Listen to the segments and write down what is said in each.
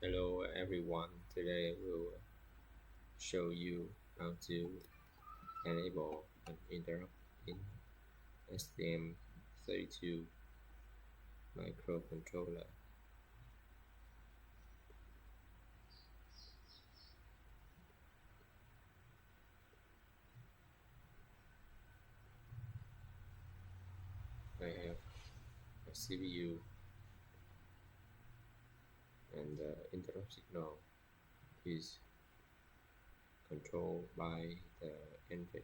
Hello everyone, today I will show you how to enable an interrupt in STM32 microcontroller. I have a CPU and the interrupt signal is controlled by the NVIC.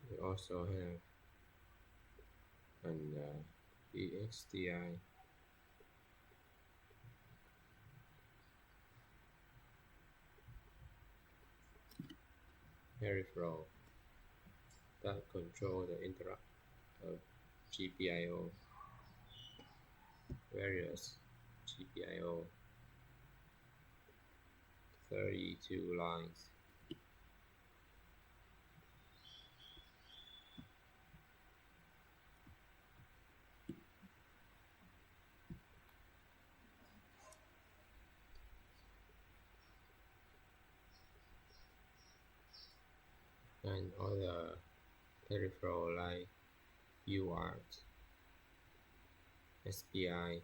We also have an EXTI peripheral that control the interrupt of GPIO, various GPIO 32 lines. And other peripheral like UART, SPI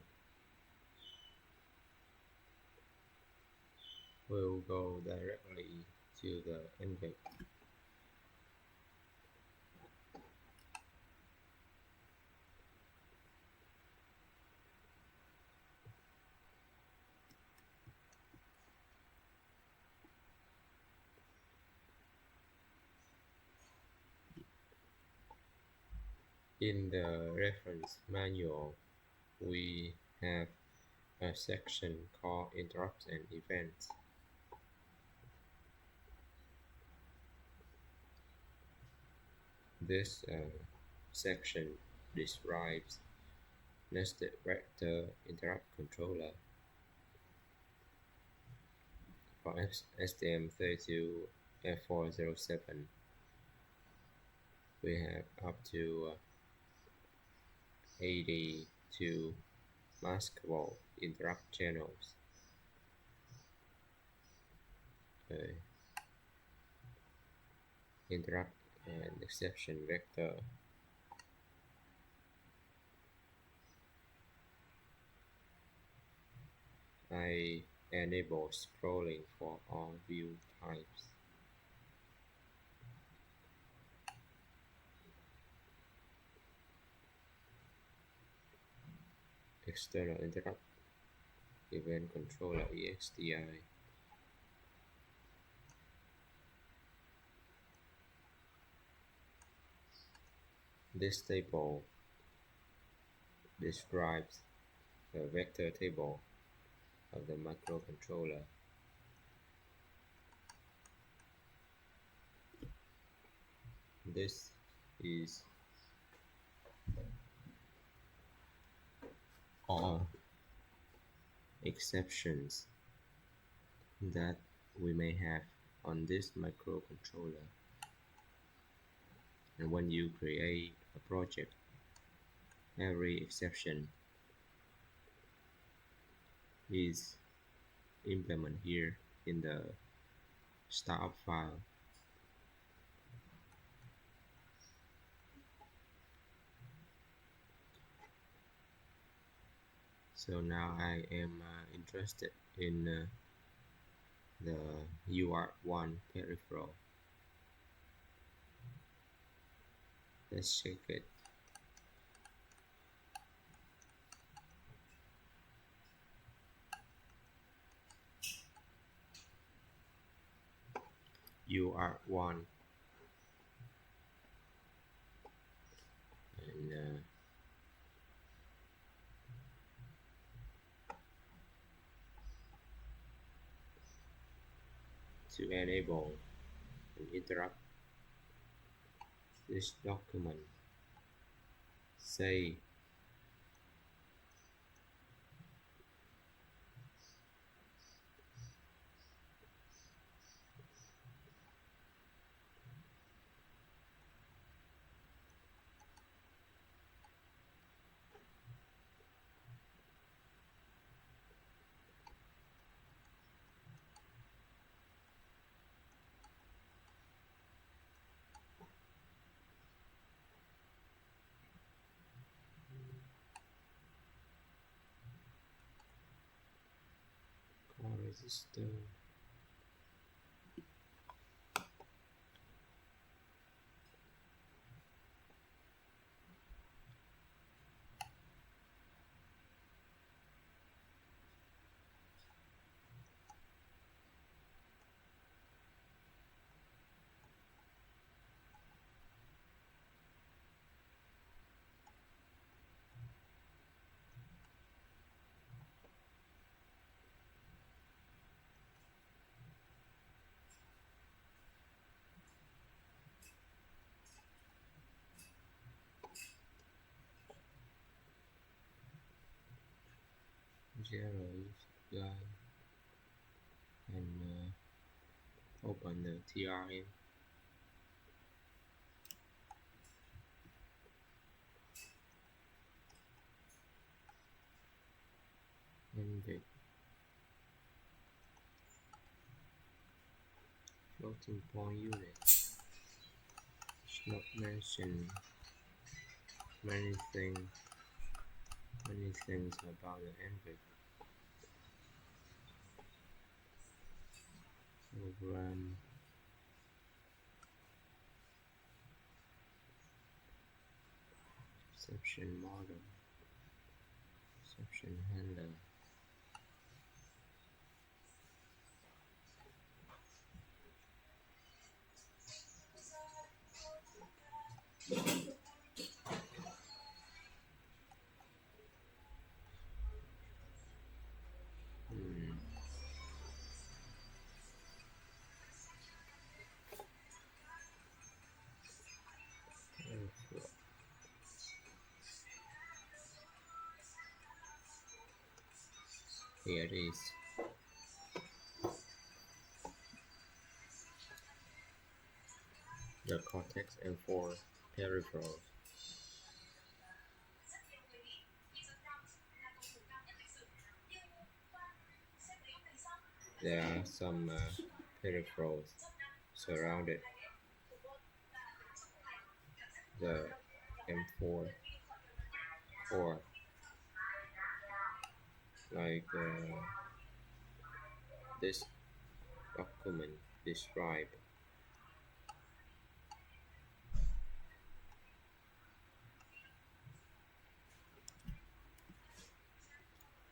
will go directly to the NVIC. In the reference manual, we have a section called Interrupts and Events. This section describes nested vector interrupt controller for STM32F407. We have up to 82 maskable interrupt channels. Interrupt and exception vector. I enable scrolling for all view types. External interrupt event controller EXTI. This table describes the vector table of the microcontroller. This is all exceptions that we may have on this microcontroller. And when you create a project, every exception is implemented here in the startup file. So now I am interested in the UART1 peripheral. Let's check it. UART1 and to enable and interrupt this document, say resistor. Zeros guide and open the TRN. NVIC floating point unit. It's not mentioned many things about the NVIC. Program exception model, exception handler. Here it is. The Cortex M4 peripherals. There are some peripherals surrounded the M4 or like this document describe.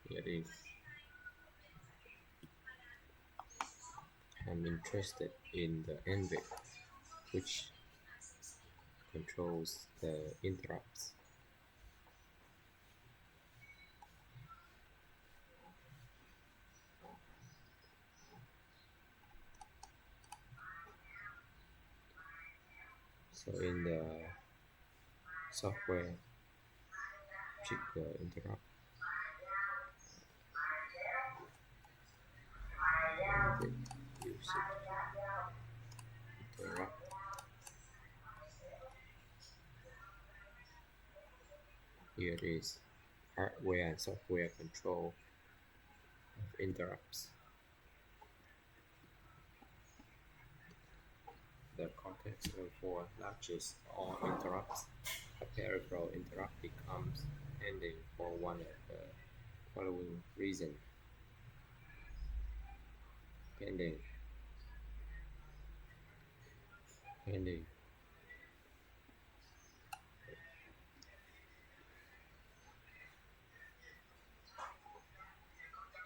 Here it is. I'm interested in the NVIC, which controls the interrupts. So in the software, check the interrupt. Use it. Interrupt. Here it is. Hardware and software control of interrupts. The Cortex M4 latches all interrupts. A peripheral interrupt becomes ending for one of the following reasons. Pending.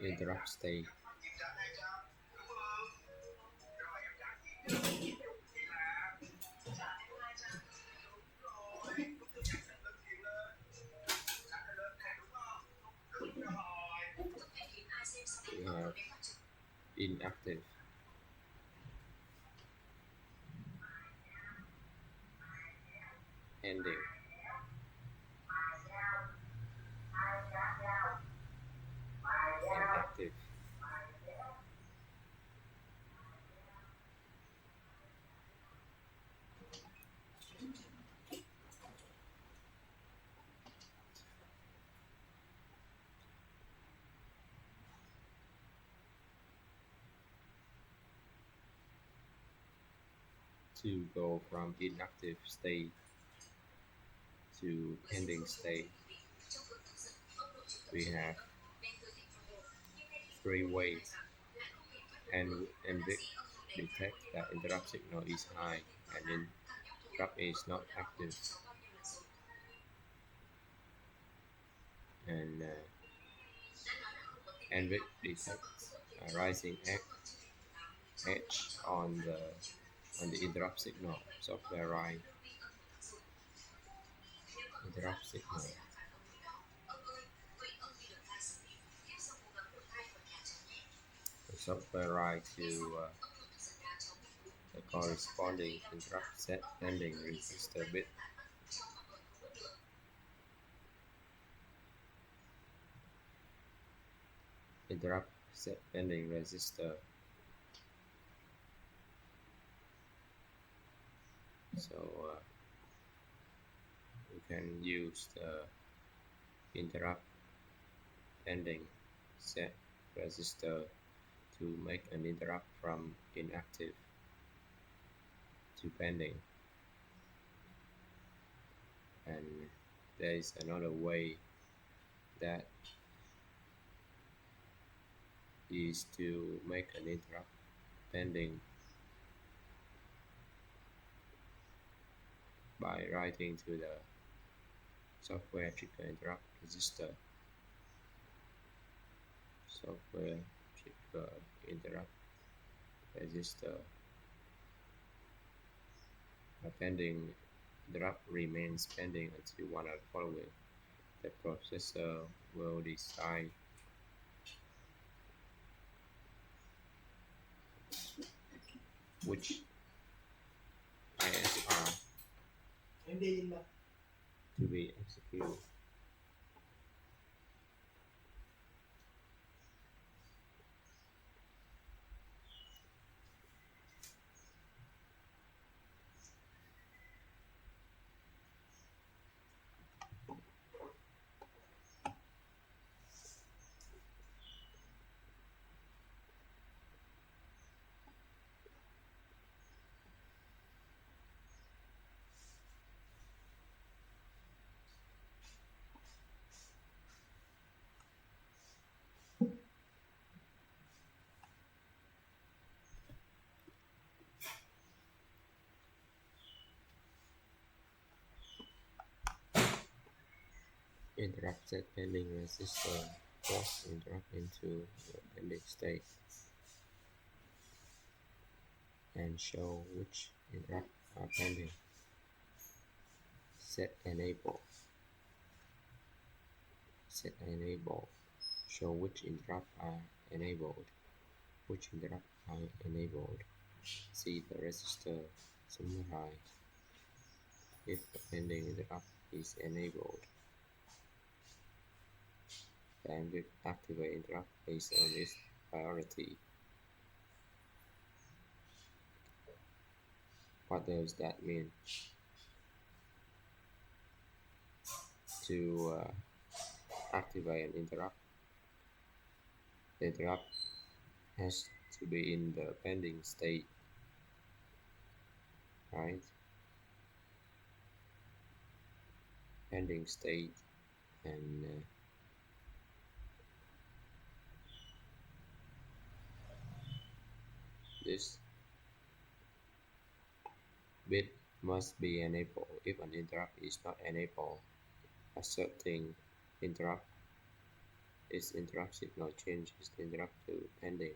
Interrupt state. We have inactive. Ending. Inactive. To go from inactive state to pending state, we have 3 ways. and NVIC detects that interrupt signal is high and interrupt is not active, and NVIC detects a rising edge on the interrupt signal. Software write interrupt signal. The software write to the corresponding interrupt set pending register bit. Interrupt set pending register. So we can use the interrupt pending set register to make an interrupt from inactive to pending. And there is another way that is to make an interrupt pending by writing to the software trigger interrupt register. Software trigger interrupt register. A pending interrupt remains pending until one of the following. The processor will decide which ISR to be executed. Interrupt set pending register force interrupt into the pending state and show which interrupt are pending. Set enable. Set enable. Show which interrupt are enabled. Which interrupt are enabled. See the register summarize. If the pending interrupt is enabled, then we activate interrupt based on its priority. What does that mean? To activate an interrupt, the interrupt has to be in the pending state, right? Pending state, and this bit must be enabled. If an interrupt is not enabled, a certain interrupt, its interrupt signal changes the interrupt to pending.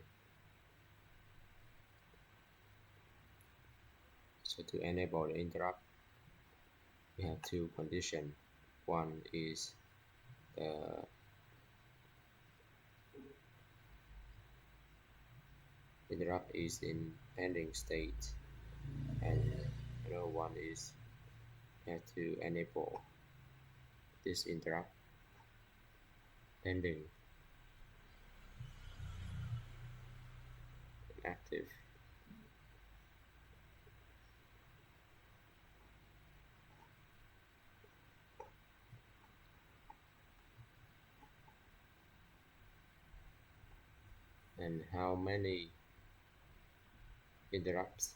So to enable the interrupt, we have two conditions. One is the interrupt is in pending state, and another one is you have to enable this interrupt pending and active. And how many interrupts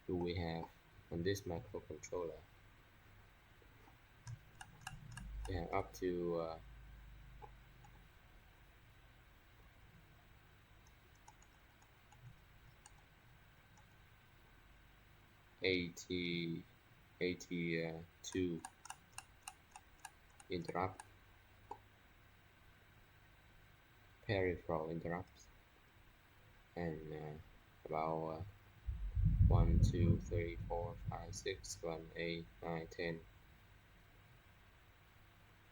do we have on this microcontroller? We have up to 82 interrupt, peripheral interrupts, and about 1, 2, 3, 4, 5, 6, 7, 8, 9, 10,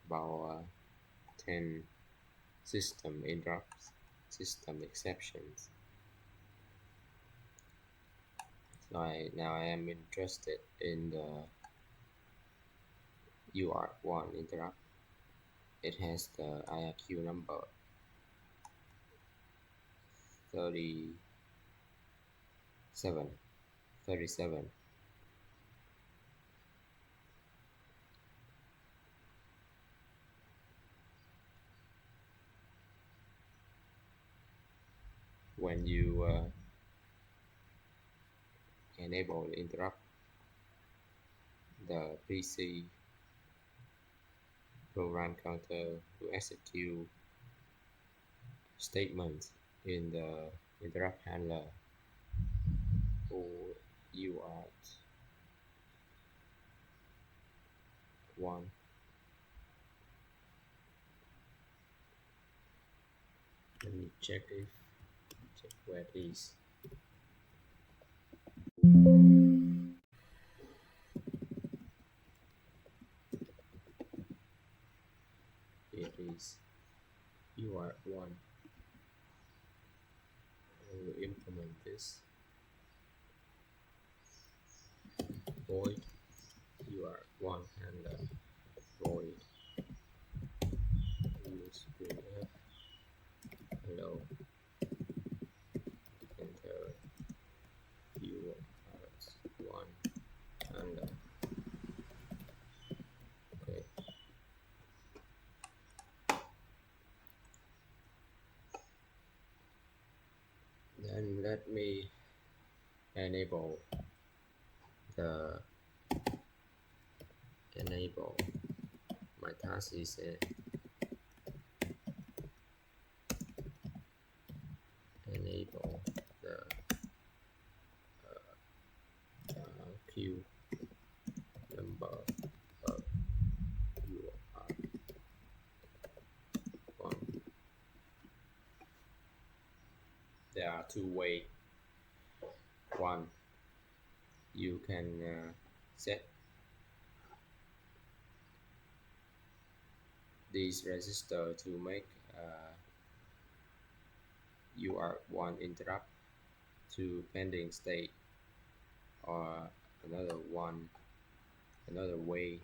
about 10 system interrupts, system exceptions. So now I am interested in the UART1 interrupt. It has the IRQ number 37. When you enable the interrupt, the PC program counter will execute statements in the interrupt handler or UART1. Let me check where it is. It is UART1. I will implement this. Void UART1 handler void USBF hello enter UART1 handler. Okay. Then let me enable my task is enable the queue number of UART1. There are two ways. One, you can set this resistor to make UART1 interrupt to pending state, or another way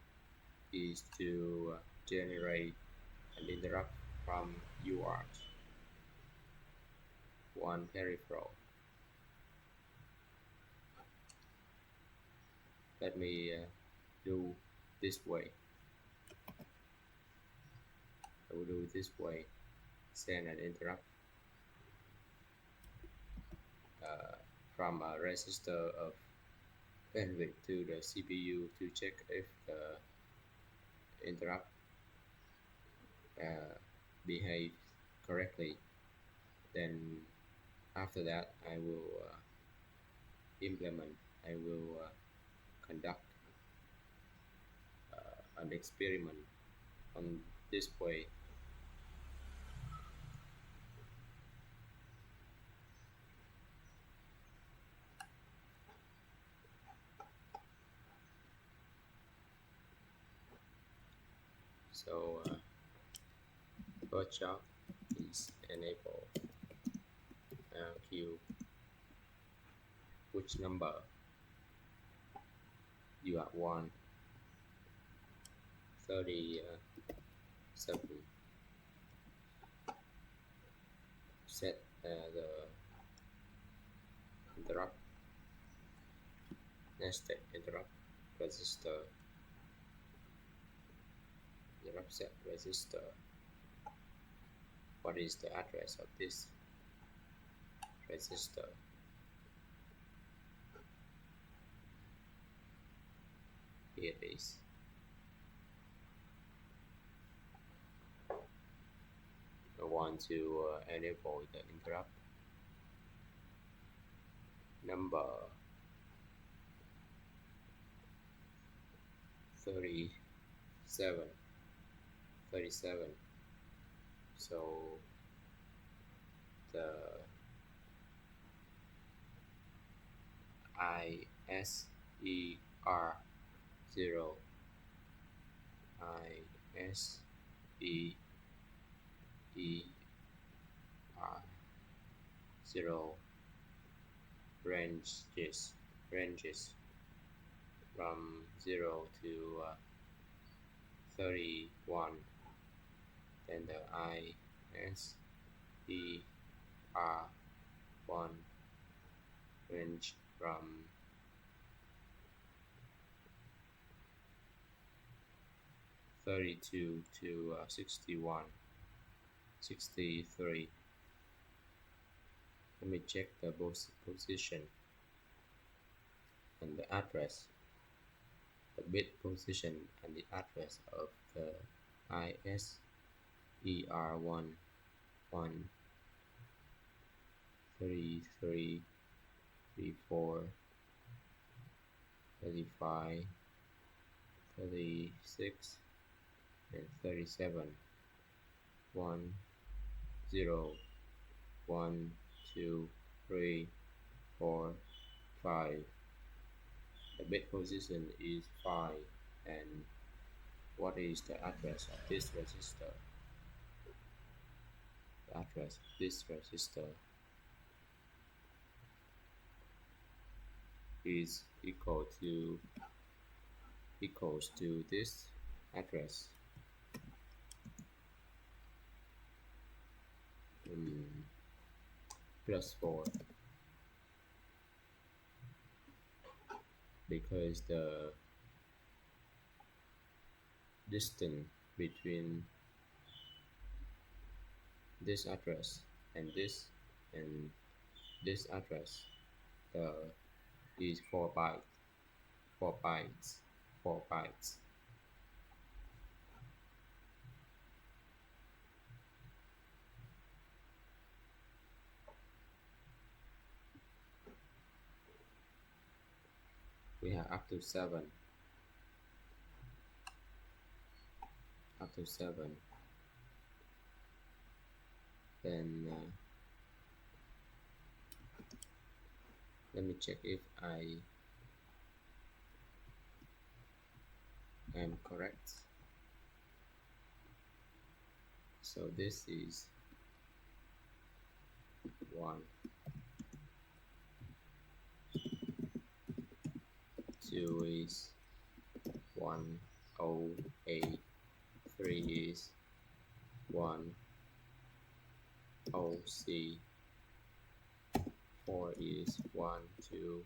is to generate an interrupt from UART1 peripheral. Let me do this way. I will do this way. Send an interrupt from a register of bandwidth to the CPU to check if the interrupt behaves correctly. Then after that I will conduct an experiment on this way. So first job is enable queue, which number UART1 37. Set the interrupt nested interrupt resistor, interrupt set resistor. What is the address of this resistor? Here it is. I want to enable the interrupt number 37 37. So the ISER 0 ISER 0 ranges from 0 to 31. Then the ISER 1 range from 32 to 61, 63. Let me check the position and the address, the bit position and the address of the ISER1 33, 34, 35, 36, and 37. 1, 0, 1, 2, 3, 4, 5. The bit position is 5. And what is the address of this register? The address of this register is equals to this address, plus 4, because the distance between this address and this address is 4 bytes. We have up to 7. Then let me check if I am correct. So this is 1, 2 is 108, 3 is 1OC, 4 is 120,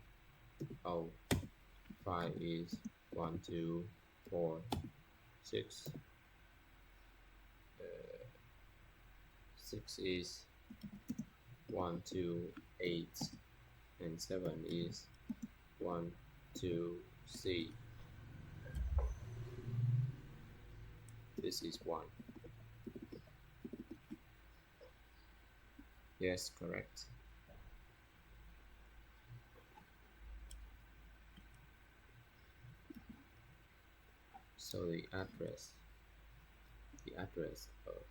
5 is 124, 6 is 128, and 7 is 12C. This is 1. Yes, correct. So the address of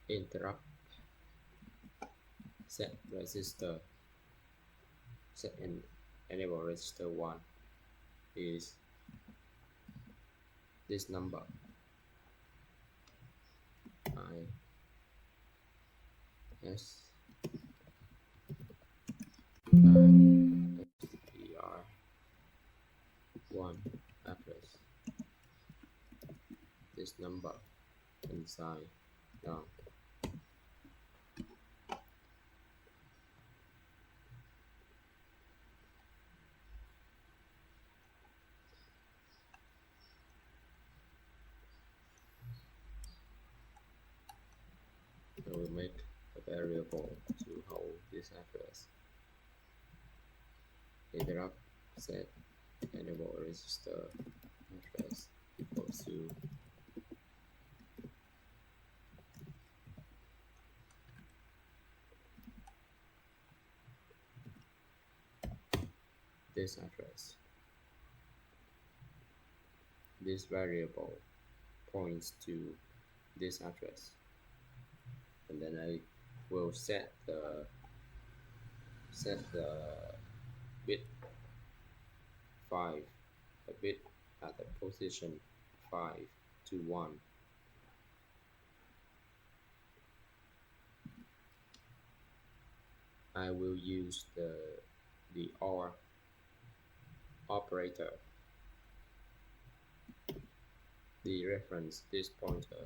interrupt set and enable register 1 is this number ISER1 address, this number inside down. So we make a variable to hold this address. Interrupt set enable register address equals to this address. This variable points to this address, and then I will set the bit 5, the bit at the position 5 to 1. I will use the OR operator, the reference this pointer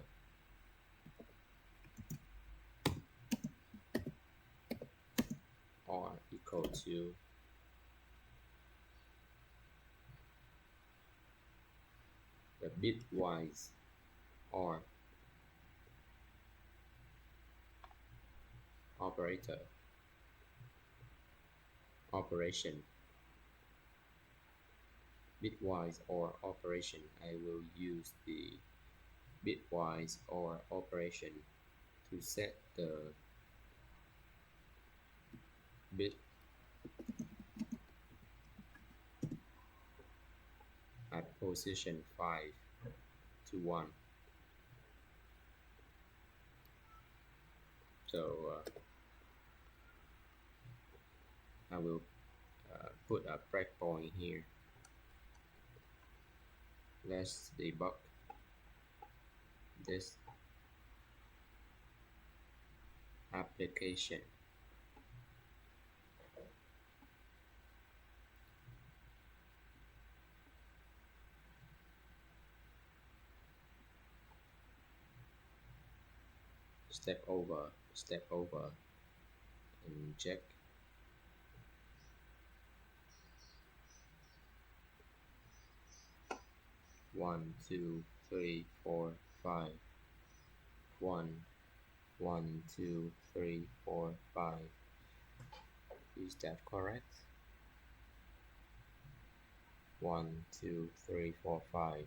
OR equal to the bitwise OR operator operation. Bitwise OR operation, I will use the bitwise OR operation to set the bit at position 5 to 1. So I will put a breakpoint here. Let's debug this application. Step over and check. One, two, three, four, five. 1, 1, 2, 3, 4, 5. Is that correct? 1, 2, 3, 4, 5.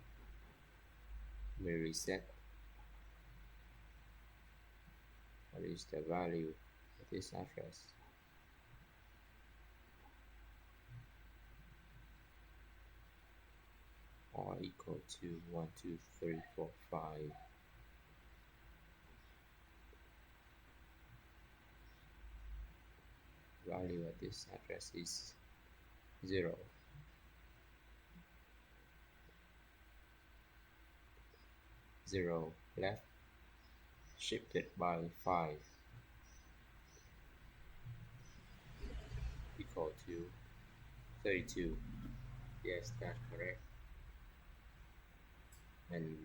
We reset. What is the value of this address? Or equal to 1, 2, 3, 4, 5. Value of this address is 0. 0 left shifted by 5 equal to 32. Yes, that's correct. And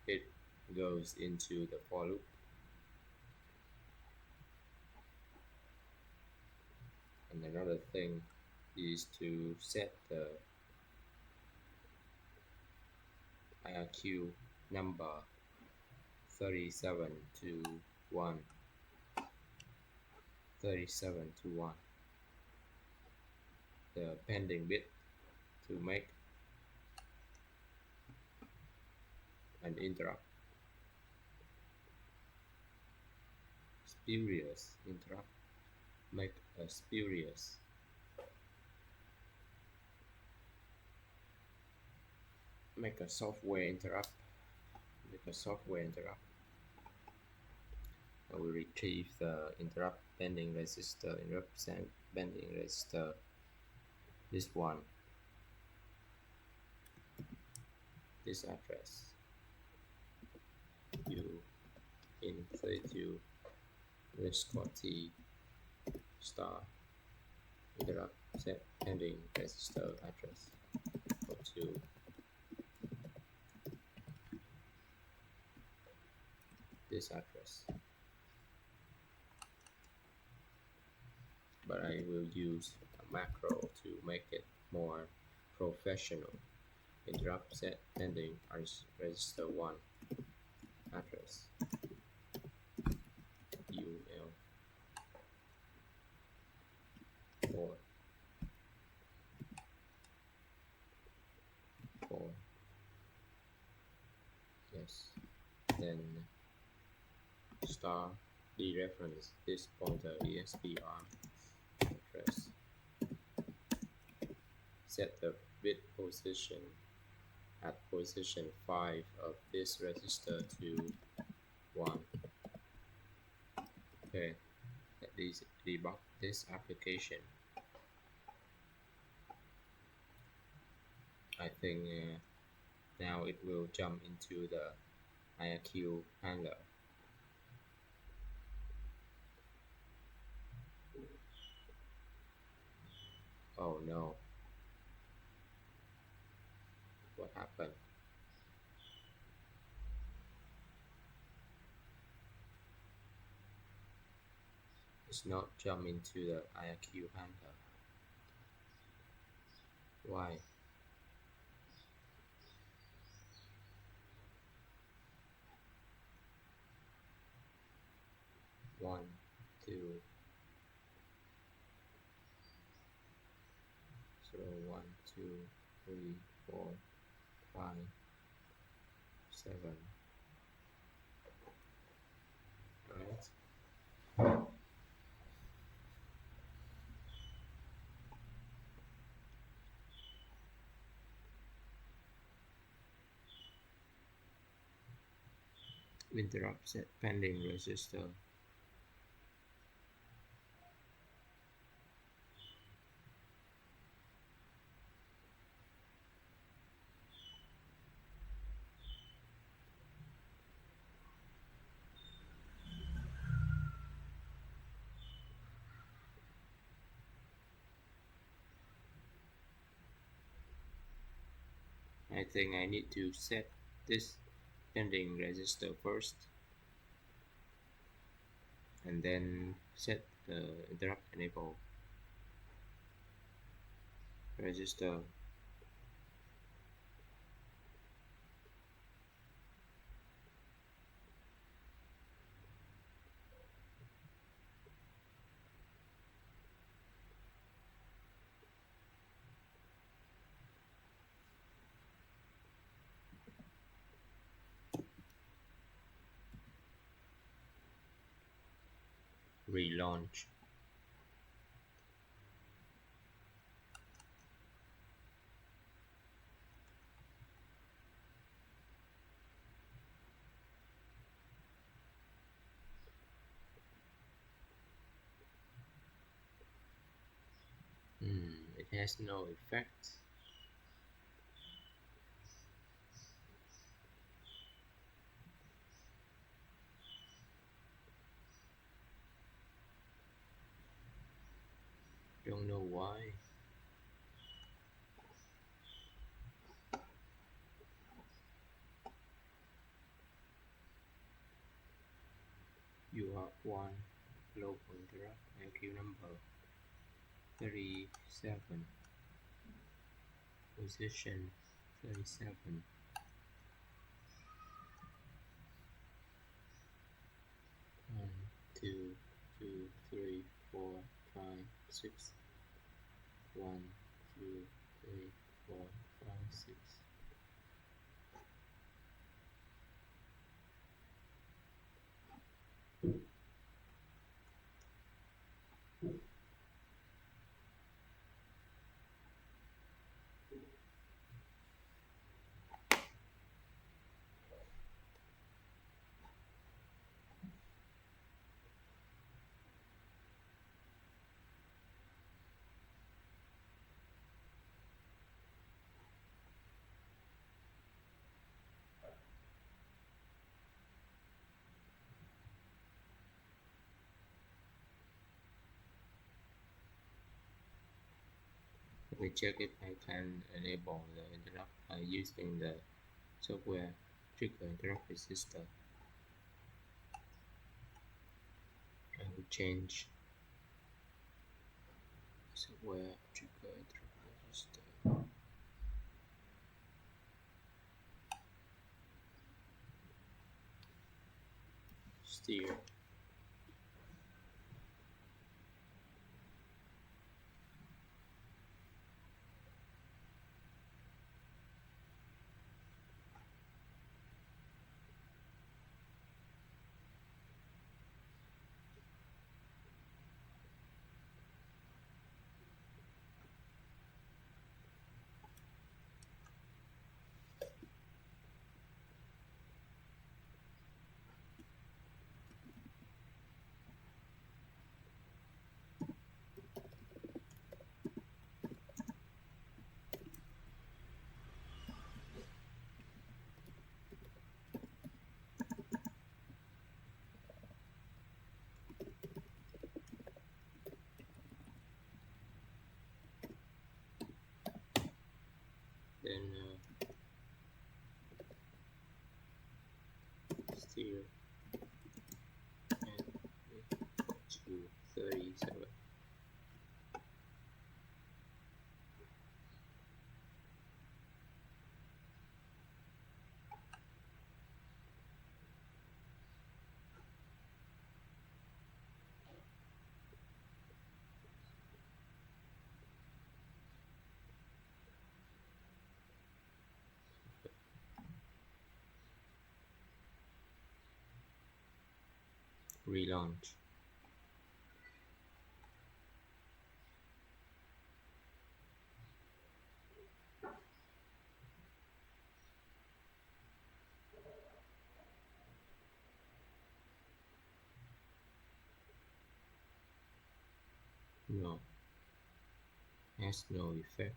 it goes into the for loop. And another thing is to set the IRQ number 37 to 1. 37 to 1. The pending bit to make an interrupt. Spurious interrupt. Make a spurious. Make a software interrupt. Make a software interrupt. I will retrieve the interrupt pending register, interrupt pending register, this one, this address, u in 32 underscore t star interrupt set pending register address equal to this address. But I will use a macro to make it more professional. Interrupt set pending register 1 address UL 4 yes, then star dereference this pointer ESBR address set the bit position at position 5 of this register to 1. Okay, let's debug this application. I think now it will jump into the IRQ handler. Oh no, what happened? It's not jump into the IRQ handler. Why? One, two, so 1, 2, 3, 4, 5, 7. Right? Interrupt set pending register. I think I need to set this pending register first and then set the interrupt enable register. Relaunch. It has no effect. Don't know why. You have one local interrupt IQ number 37, position 37. 1, 2, 2, 3, 4, 5, 6. 1, 2, 3, 4, 5, 6. Let me check if I can enable the interrupt by using the software trigger interrupt resistor. I will change software trigger interrupt resistor. Steer. then still and to 37. Relaunch. No, has no effect.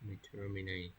We terminate.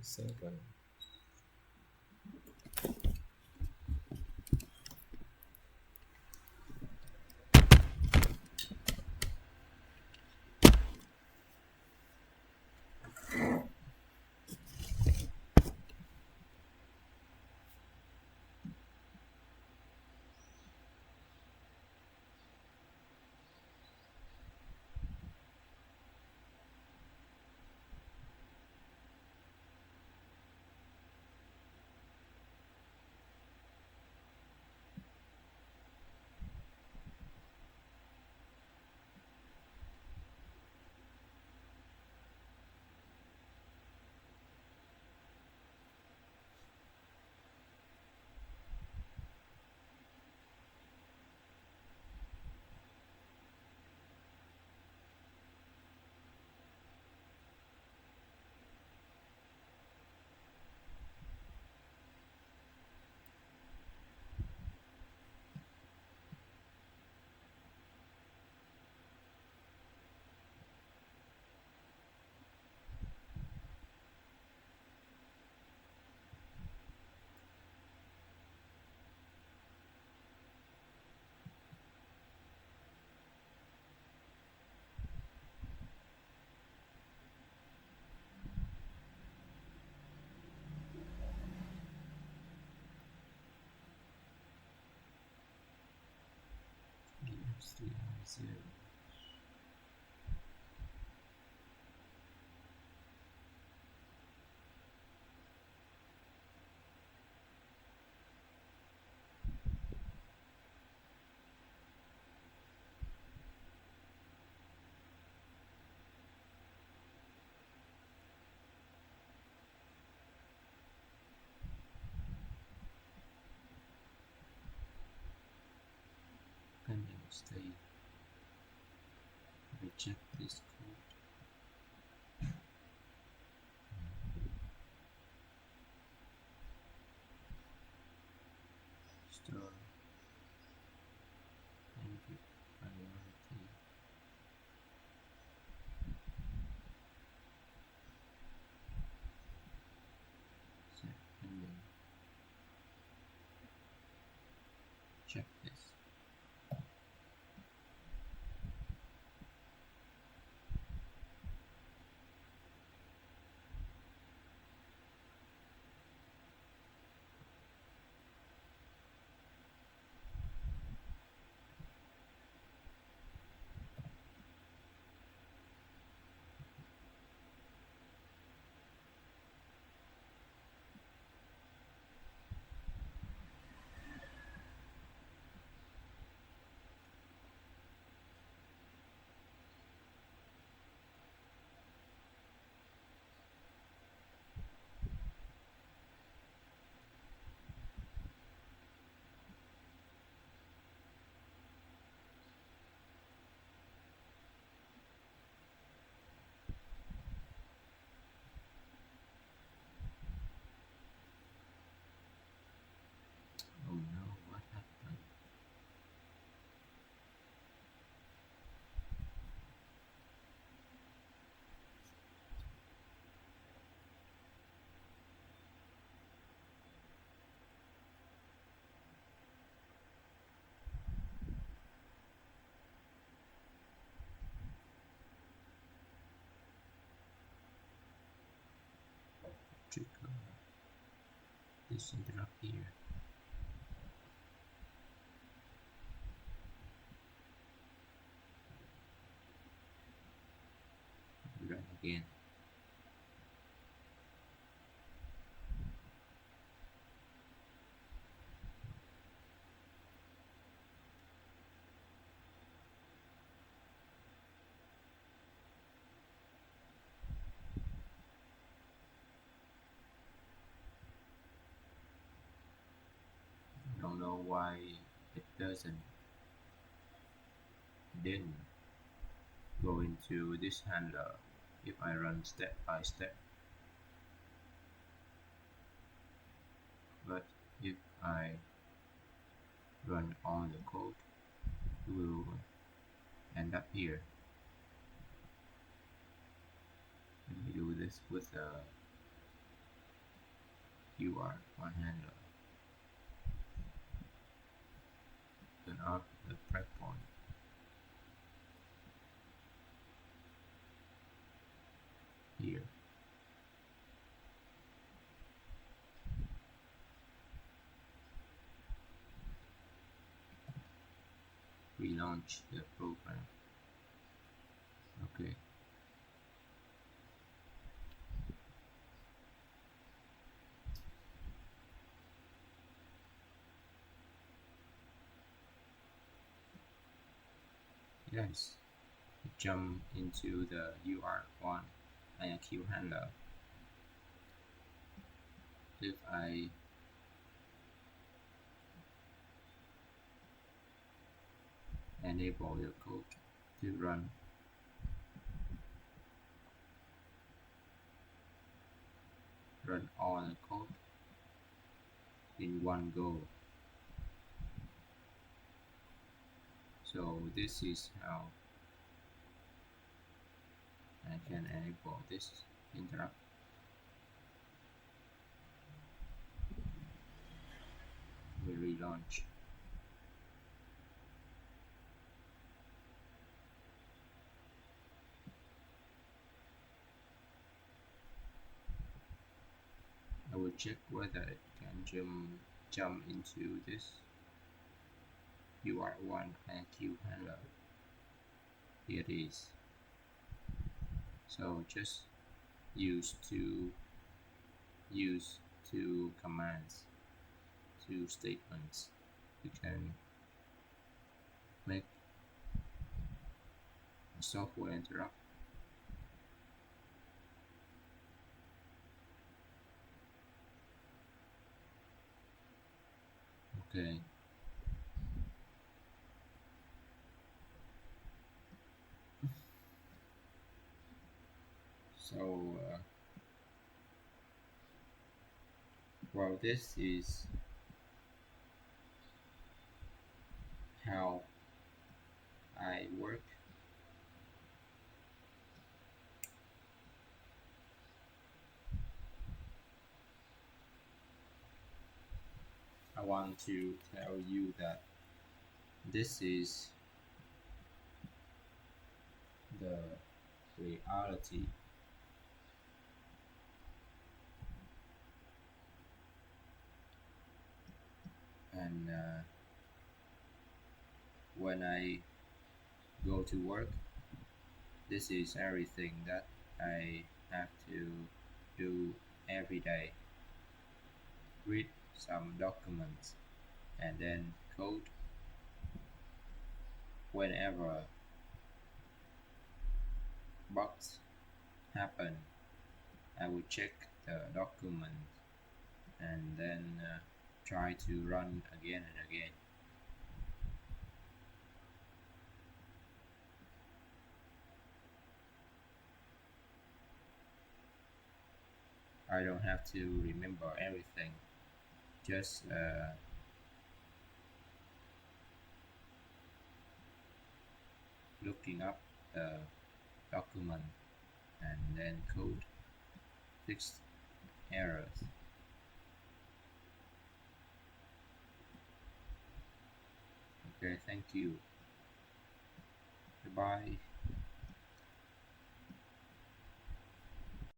Seven. Zero. Pending state. Reject this code. Store input priority. Set pending. Check this. trigger this interrupt here. Run again. I don't know why it doesn't then go into this handler if I run step by step. But if I run all the code, it will end up here. Let me do this with a UR1 handler. Turn up the breakpoint. Here. Relaunch the program. Okay. Yes, jump into the UR1 IRQ handler. If I enable the code to run all the code in one go. So this is how I can enable this interrupt. We relaunch. I will check whether it can jump into this UR1 IRQ handler. Here it is. So just use two commands, two statements. You can make a software interrupt. Okay. So, well, this is how I work. I want to tell you that this is the reality. And when I go to work, this is everything that I have to do every day. Read some documents and then code. Whenever bugs happen, I will check the document and then try to run again and again. I don't have to remember everything, just looking up the document and then code, fix errors. Okay, thank you. Goodbye.